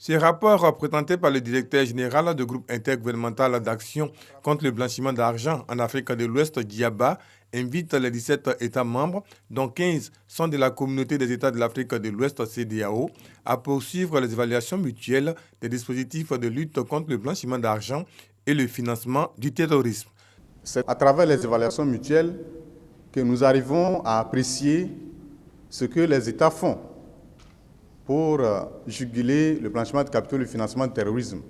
Ce rapport présenté par le directeur général du groupe intergouvernemental d'action contre le blanchiment d'argent en Afrique de l'Ouest, GIABA, invite les 17 États membres, dont 15 sont de la communauté des États de l'Afrique de l'Ouest, CEDEAO, à poursuivre les évaluations mutuelles des dispositifs de lutte contre le blanchiment d'argent et le financement du terrorisme. C'est à travers les évaluations mutuelles que nous arrivons à apprécier ce que les États font pour juguler le blanchiment de capitaux et le financement du terrorisme.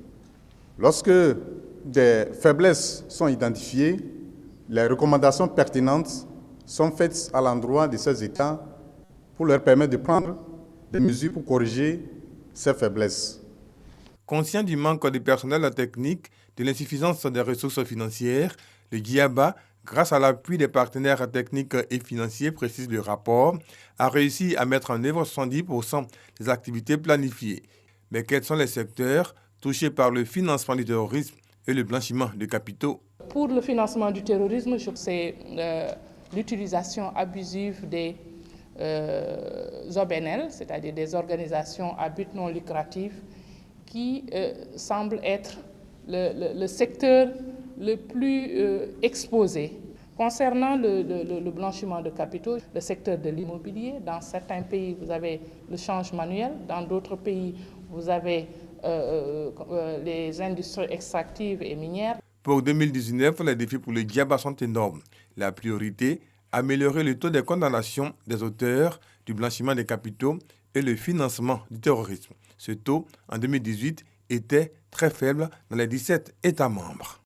Lorsque des faiblesses sont identifiées, les recommandations pertinentes sont faites à l'endroit de ces États pour leur permettre de prendre des mesures pour corriger ces faiblesses. Conscient du manque de personnel technique, de l'insuffisance des ressources financières, le GIABA, grâce à l'appui des partenaires techniques et financiers, précise le rapport, a réussi à mettre en œuvre 70% des activités planifiées. Mais quels sont les secteurs touchés par le financement du terrorisme et le blanchiment de capitaux? Pour le financement du terrorisme, c'est l'utilisation abusive des OBNL, c'est-à-dire des organisations à but non lucratif, qui semble être le secteur le plus exposé. Concernant le blanchiment de capitaux, le secteur de l'immobilier, dans certains pays, vous avez le change manuel, dans d'autres pays, vous avez les industries extractives et minières. Pour 2019, les défis pour le GIABA sont énormes. La priorité, améliorer le taux de condamnation des auteurs du blanchiment des capitaux et le financement du terrorisme. Ce taux, en 2018, était très faible dans les 17 États membres.